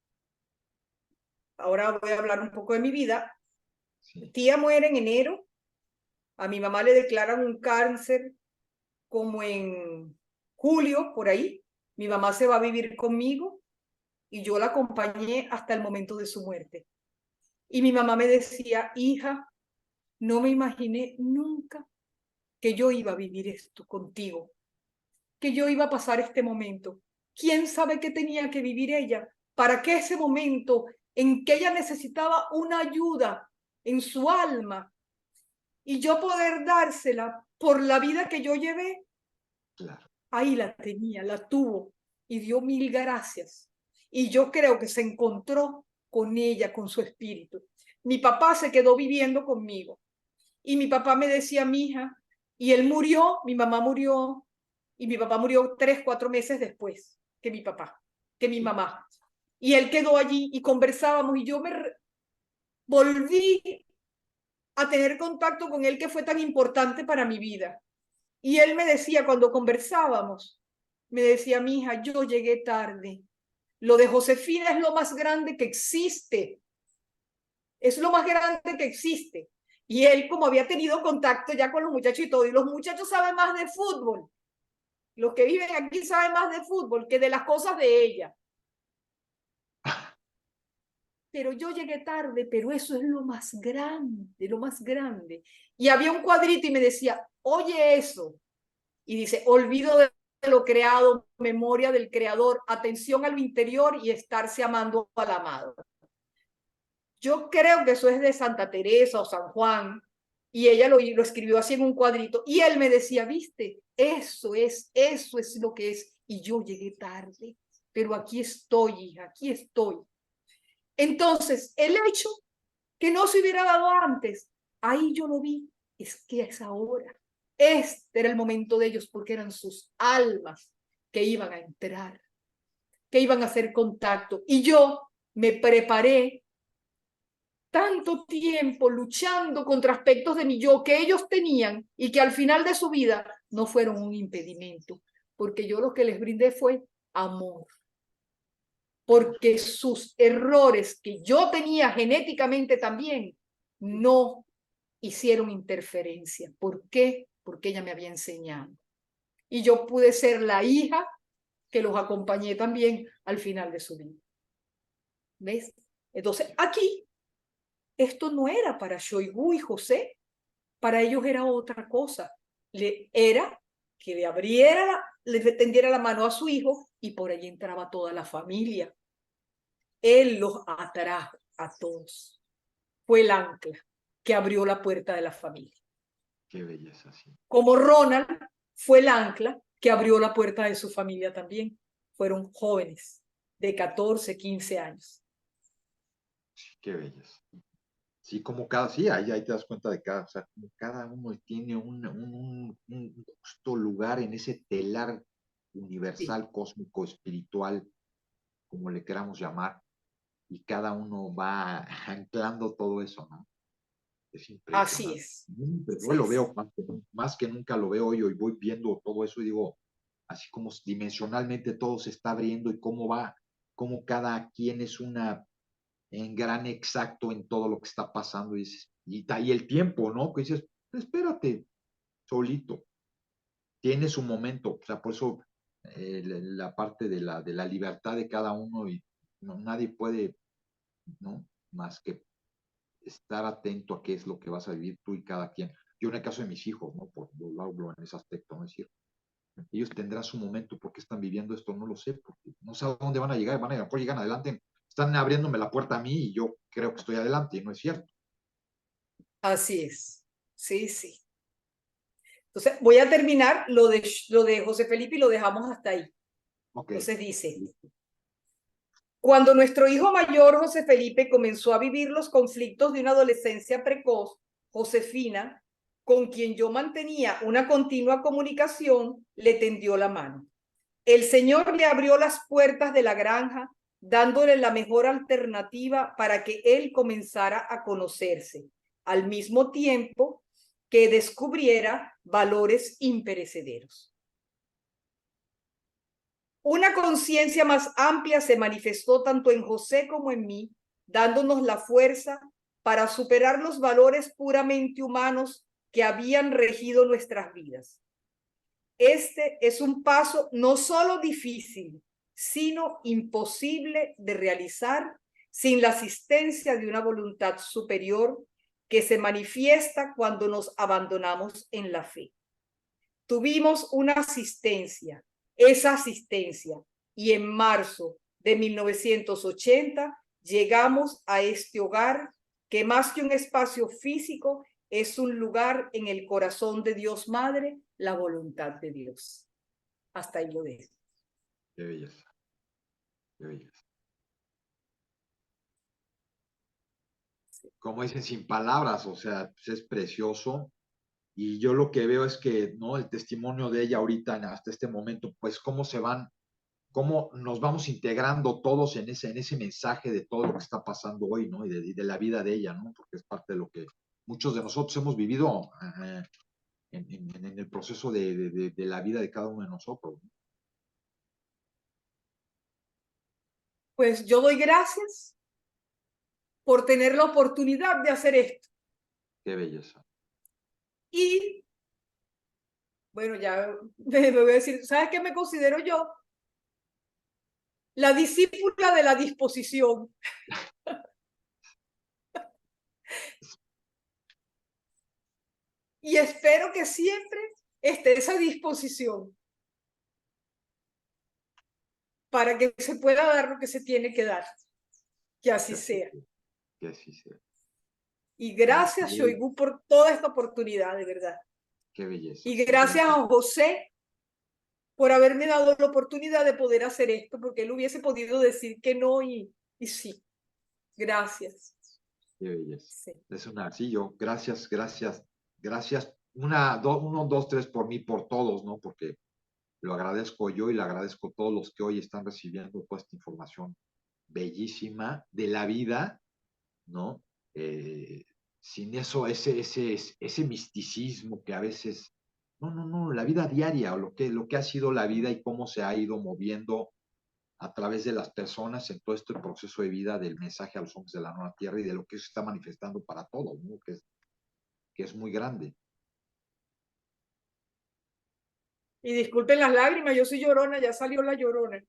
Speaker 2: ahora voy a hablar un poco de mi vida. Mi
Speaker 1: Sí,
Speaker 2: tía muere en enero, a mi mamá le declaran un cáncer como en julio, por ahí. Mi mamá se va a vivir conmigo y yo la acompañé hasta el momento de su muerte. Y mi mamá me decía, hija, no me imaginé nunca que yo iba a vivir esto contigo, que yo iba a pasar este momento. ¿Quién sabe qué tenía que vivir ella para que ese momento en que ella necesitaba una ayuda en su alma y yo poder dársela por la vida que yo llevé?
Speaker 1: claro.
Speaker 2: Ahí la tenía, la tuvo y dio mil gracias. Y yo creo que se encontró con ella, con su espíritu. Mi papá se quedó viviendo conmigo y mi papá me decía, mi hija, y él murió, mi mamá murió y mi papá murió 3, 4 meses después que mi papá, que mi
Speaker 1: Sí.
Speaker 2: mamá. Y él quedó allí y conversábamos y yo volví a tener contacto con él que fue tan importante para mi vida. Y él me decía cuando conversábamos, me decía, mi hija, yo llegué tarde. Lo de Josefina es lo más grande que existe. Es lo más grande que existe. Y él, como había tenido contacto ya con los muchachos y todo, y los muchachos saben más de fútbol. Los que viven aquí saben más de fútbol que de las cosas de ella. Pero yo llegué tarde, pero eso es lo más grande, lo más grande. Y había un cuadrito y me decía, oye eso, y dice, olvido de lo creado, memoria del creador, atención a lo interior y estarse amando al amado. Yo creo que eso es de Santa Teresa o San Juan, y ella lo escribió así en un cuadrito, y él me decía, viste, eso es lo que es, y yo llegué tarde, pero aquí estoy, hija, aquí estoy. Entonces, el hecho que no se hubiera dado antes, ahí yo lo vi, es que es ahora. Este era el momento de ellos porque eran sus almas que iban a entrar, que iban a hacer contacto. Y yo me preparé tanto tiempo luchando contra aspectos de mi yo que ellos tenían y que al final de su vida no fueron un impedimento, porque yo lo que les brindé fue amor, porque sus errores que yo tenía genéticamente también no hicieron interferencia. ¿Por qué? Porque ella me había enseñado. Y yo pude ser la hija que los acompañé también al final de su vida. ¿Ves? Entonces, aquí, esto no era para Shoigu y José, para ellos era otra cosa. Era que le abriera, le tendiera la mano a su hijo y por allí entraba toda la familia. Él los atrajo a todos. Fue el ancla que abrió la puerta de la familia.
Speaker 1: Qué belleza, sí.
Speaker 2: Como Ronald fue el ancla que abrió la puerta de su familia también. Fueron jóvenes de 14, 15 años.
Speaker 1: Sí, qué belleza. Sí, como cada, sí, ahí te das cuenta de cada, o sea, como cada uno tiene un justo lugar en ese telar
Speaker 2: Sí,
Speaker 1: universal, cósmico, espiritual, como le queramos llamar, y cada uno va anclando todo eso, ¿no? Es
Speaker 2: así
Speaker 1: impresionante.
Speaker 2: es.
Speaker 1: Yo lo
Speaker 2: Es.
Speaker 1: veo más que nunca lo veo hoy voy viendo todo eso y digo, así como dimensionalmente todo se está abriendo y cómo va, cómo cada quien es una en gran exacto en todo lo que está pasando y, dices, y el tiempo, ¿no? Que dices, espérate, solito, tiene su momento, o sea, por eso la parte de la libertad de cada uno y no, nadie puede, ¿no? Más que estar atento a qué es lo que vas a vivir tú y cada quien. Yo en el caso de mis hijos, ¿no? Por lo hablo en ese aspecto, ¿no? Es decir, Ellos tendrán su momento. ¿Por qué están viviendo esto? No lo sé, porque no sé a dónde van a llegar. Van a llegar, pues llegan adelante. Están abriéndome la puerta a mí y yo creo que estoy adelante y no es cierto.
Speaker 2: Así es. Sí, sí. Entonces, voy a terminar lo de José Felipe y lo dejamos hasta ahí.
Speaker 1: Ok.
Speaker 2: Entonces dice, cuando nuestro hijo mayor, José Felipe, comenzó a vivir los conflictos de una adolescencia precoz, Josefina, con quien yo mantenía una continua comunicación, le tendió la mano. El Señor le abrió las puertas de la granja, dándole la mejor alternativa para que él comenzara a conocerse, al mismo tiempo que descubriera valores imperecederos. Una conciencia más amplia se manifestó tanto en José como en mí, dándonos la fuerza para superar los valores puramente humanos que habían regido nuestras vidas. Este es un paso no solo difícil, sino imposible de realizar sin la asistencia de una voluntad superior que se manifiesta cuando nos abandonamos en la fe. Tuvimos una asistencia, esa asistencia, y en marzo de 1980 llegamos a este hogar que más que un espacio físico es un lugar en el corazón de Dios Madre, la voluntad de Dios. Hasta ahí lo dejo.
Speaker 1: Qué belleza. Qué belleza. Como dicen, sin palabras, o sea, pues es precioso. Y yo lo que veo es que, ¿no? El testimonio de ella ahorita, hasta este momento, pues cómo nos vamos integrando todos en ese mensaje de todo lo que está pasando hoy, ¿no? Y de la vida de ella, ¿no? Porque es parte de lo que muchos de nosotros hemos vivido en el proceso de la vida de cada uno de nosotros, ¿no?
Speaker 2: Pues yo doy gracias por tener la oportunidad de hacer esto.
Speaker 1: Qué belleza.
Speaker 2: Y bueno, ya me voy a decir, ¿sabes qué me considero yo? La discípula de la disposición. Y espero que siempre esté esa disposición para que se pueda dar lo que se tiene que dar. Que así sea.
Speaker 1: Que así sea.
Speaker 2: Y gracias, Shoigu, por toda esta oportunidad, de verdad.
Speaker 1: Qué belleza.
Speaker 2: Y gracias a José por haberme dado la oportunidad de poder hacer esto, porque él hubiese podido decir que no y sí. Gracias.
Speaker 1: Qué belleza.
Speaker 2: Sí.
Speaker 1: Es una, sí, yo, gracias, gracias, gracias. Uno, dos, tres por mí, por todos, ¿no? Porque lo agradezco yo y le agradezco a todos los que hoy están recibiendo toda esta información bellísima de la vida, ¿no? Sin eso, ese misticismo que a veces, no, la vida diaria o lo que ha sido la vida y cómo se ha ido moviendo a través de las personas en todo este proceso de vida del mensaje a los hombres de la nueva tierra y de lo que se está manifestando para todos, ¿no? Que es muy grande.
Speaker 2: Y disculpen las lágrimas, yo soy llorona, ya salió la llorona.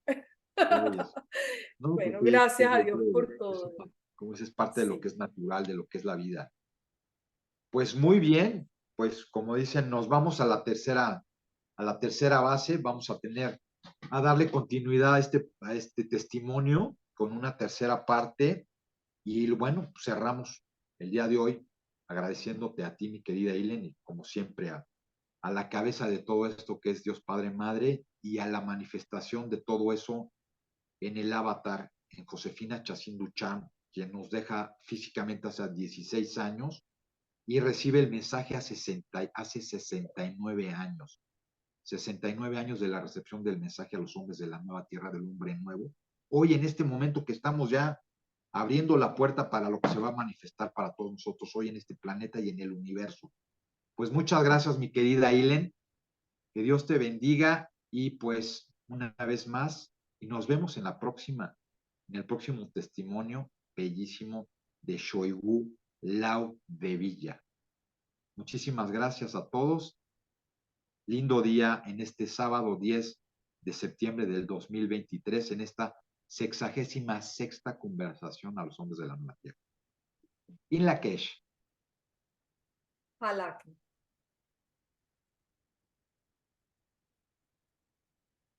Speaker 1: No,
Speaker 2: Bueno,
Speaker 1: porque
Speaker 2: gracias a Dios por todo.
Speaker 1: como dices, es parte de lo
Speaker 2: Sí.
Speaker 1: que es natural, de lo que es la vida. Pues muy bien, pues como dicen, nos vamos a la tercera base, vamos a darle continuidad a este testimonio con una tercera parte y bueno, cerramos el día de hoy agradeciéndote a ti, mi querida Ilen, y como siempre a la cabeza de todo esto que es Dios Padre Madre y a la manifestación de todo eso en el avatar, en Josefina Chacindu Chan, quien nos deja físicamente hace 16 años y recibe el mensaje hace 69 años. 69 años de la recepción del mensaje a los hombres de la nueva tierra del hombre nuevo. Hoy, en este momento que estamos ya abriendo la puerta para lo que se va a manifestar para todos nosotros hoy en este planeta y en el universo. Pues muchas gracias, mi querida Ilen. Que Dios te bendiga y pues una vez más, y nos vemos en el próximo testimonio bellísimo de Shoigu Lao de Villa. Muchísimas gracias a todos. Lindo día en este sábado 10 de septiembre del 2023 en esta 66ª conversación a los hombres de la nueva tierra. In Lakesh.
Speaker 2: Ojalá.